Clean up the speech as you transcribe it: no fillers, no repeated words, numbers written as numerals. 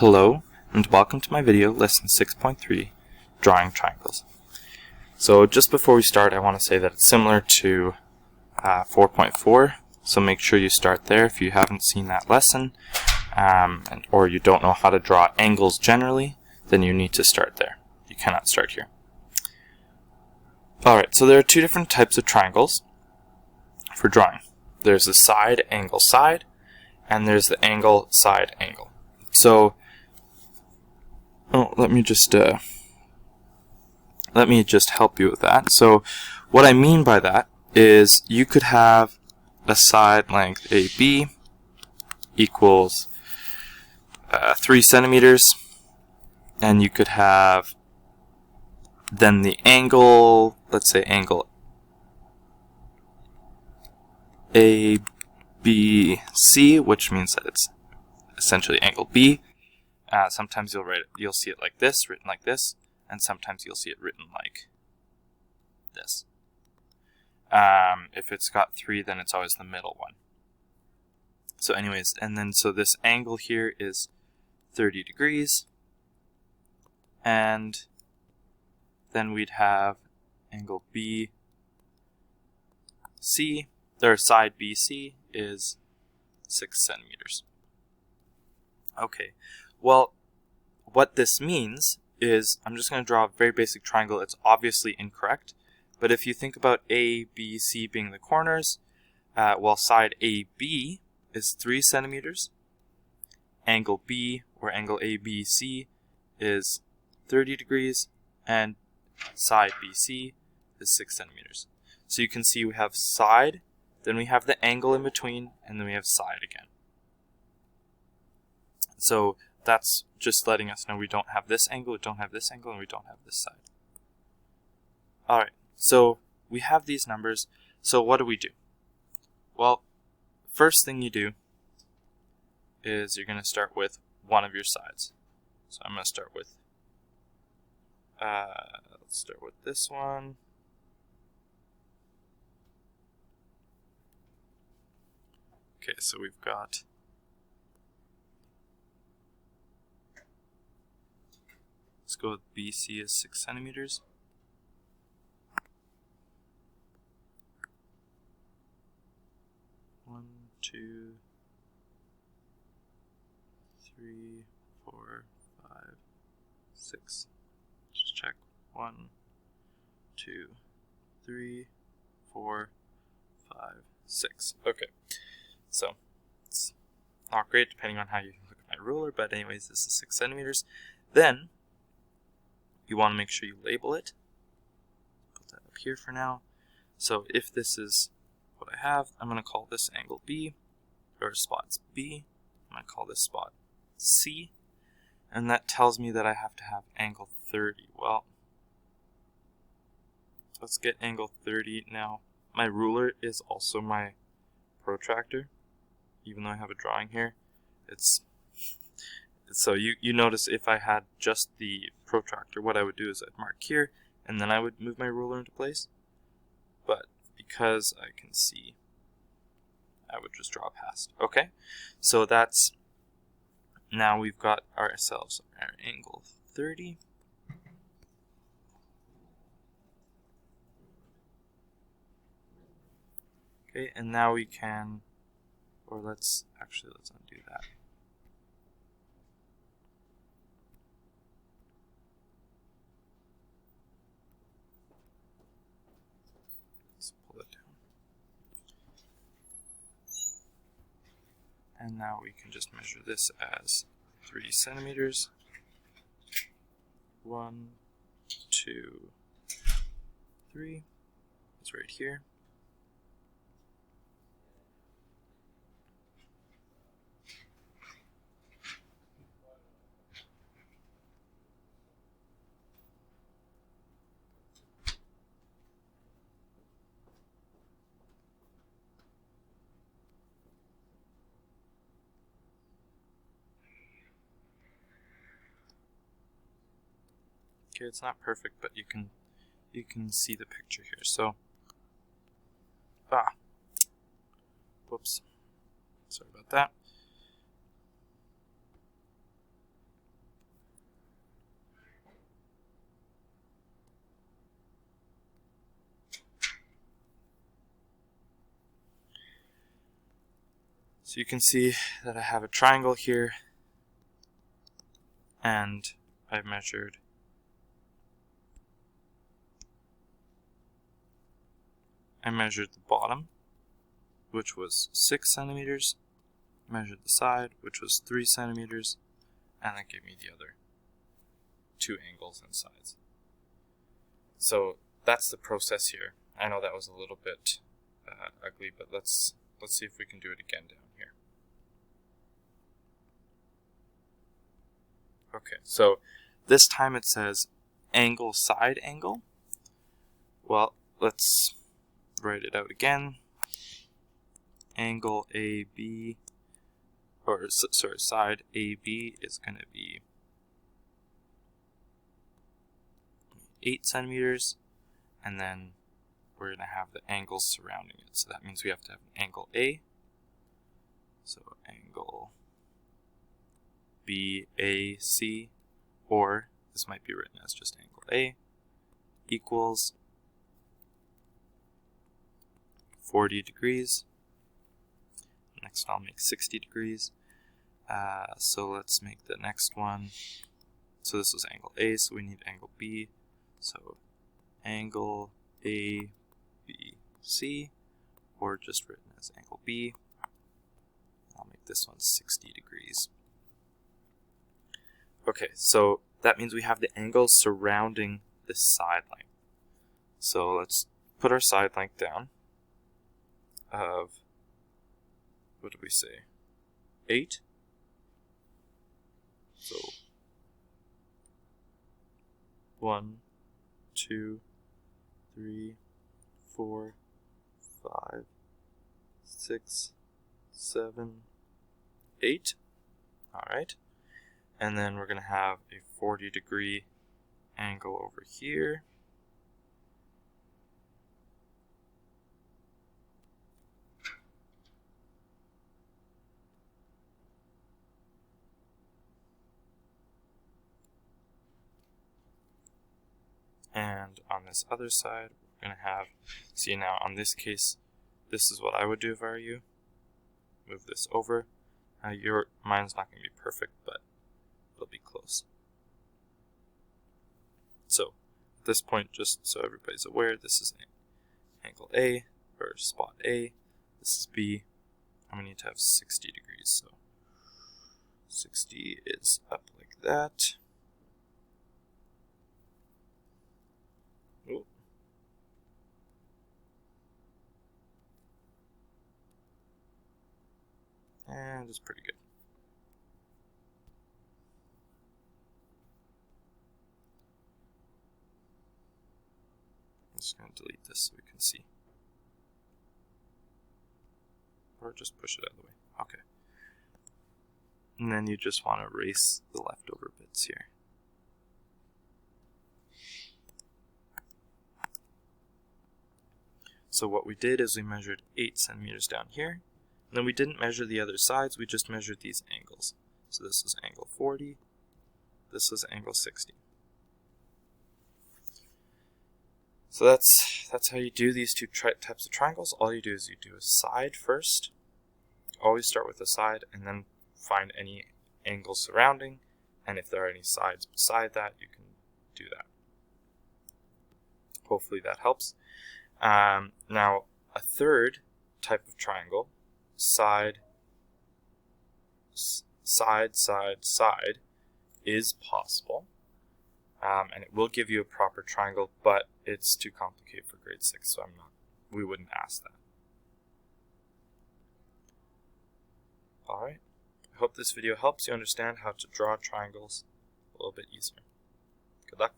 Hello, and welcome to my video, lesson 6.3, drawing triangles. So just before we start, I want to say that it's similar to 4.4, so make sure you start there if you haven't seen that lesson, or you don't know how to draw angles generally, then you need to start there. You cannot start here. Alright, so there are two different types of triangles for drawing. There's the side angle side, and there's the angle side angle. So let me just help you with that. So what I mean by that is you could have a side length AB equals 3 centimeters, and you could have then the angle, let's say angle ABC, which means that it's essentially angle B. Sometimes you'll see it like this, written like this, and sometimes you'll see it written like this. If it's got 3, then it's always the middle one. So anyways, and then so this angle here is 30 degrees, and then we'd have angle BC, their side BC is 6 centimeters. Okay, well, what this means is, I'm just going to draw a very basic triangle. It's obviously incorrect, but if you think about A, B, C being the corners, well, side AB is 3 centimeters, angle B, or angle ABC, is 30 degrees, and side BC is 6 centimeters. So you can see we have side, then we have the angle in between, and then we have side again. So that's just letting us know we don't have this angle, we don't have this angle, and we don't have this side. Alright, so we have these numbers, so what do we do? Well, first thing you do is you're going to start with one of your sides. So I'm going to start with, let's start with this one. Okay, so we've got let's go with BC is 6 centimeters. One, 2, 3, 4, 5, 6. Just check. 1, 2, 3, 4, 5, 6. Okay. So it's not great depending on how you look at my ruler, but anyways, this is 6 centimeters. Then you want to make sure you label it. Put that up here for now. So if this is what I have, I'm going to call this angle B, or spot's B. I'm going to call this spot C. And that tells me that I have to have angle 30. Well, let's get angle 30 now. My ruler is also my protractor, even though I have a drawing here. So you notice if I had just the protractor, what I would do is I'd mark here, and then I would move my ruler into place. But because I can see, I would just draw past. Okay, so that's, now we've got ourselves our angle 30. Okay, and now we can, or let's undo that. And now we can just measure this as 3 centimeters. 1, 2, 3. It's right here. Okay, it's not perfect, but you can see the picture here. So, whoops, sorry about that. So you can see that I have a triangle here, and I've measured the bottom, which was 6 centimeters, measured the side, which was 3 centimeters, and that gave me the other 2 angles and sides. So that's the process here. I know that was a little bit ugly, but let's see if we can do it again down here. Okay, so this time it says angle side angle. Well, let's write it out again. Angle AB, or sorry, side AB is going to be 8 centimeters, and then we're going to have the angles surrounding it. So that means we have to have an angle A. So angle BAC, or this might be written as just angle A, equals 40 degrees. Next I'll make 60 degrees. So let's make the next one. So this was angle A, so we need angle B. So angle ABC, or just written as angle B. I'll make this one 60 degrees. Okay, so that means we have the angles surrounding this side length. So let's put our side length down of, what did we say, 8? So 1, 2, 3, 4, 5, 6, 7, 8. Alright. And then we're going to have a 40-degree angle over here. And on this other side, we're going to have, see now on this case, this is what I would do if I were you. Move this over. Mine's not going to be perfect, but it'll be close. So at this point, just so everybody's aware, this is angle A, or spot A. This is B. I'm going to need to have 60 degrees. So 60 is up like that. Ooh. And it's pretty good. I'm just going to delete this so we can see. Or just push it out of the way. Okay. And then you just want to erase the leftover bits here. So what we did is we measured 8 centimeters down here. And then we didn't measure the other sides, we just measured these angles. So this is angle 40, this is angle 60. So that's how you do these two types of triangles. All you do is you do a side first. Always start with a side and then find any angles surrounding. And if there are any sides beside that, you can do that. Hopefully that helps. Now, a third type of triangle, side, side, is possible. And it will give you a proper triangle, but it's too complicated for grade 6, so we wouldn't ask that. Alright, I hope this video helps you understand how to draw triangles a little bit easier. Good luck.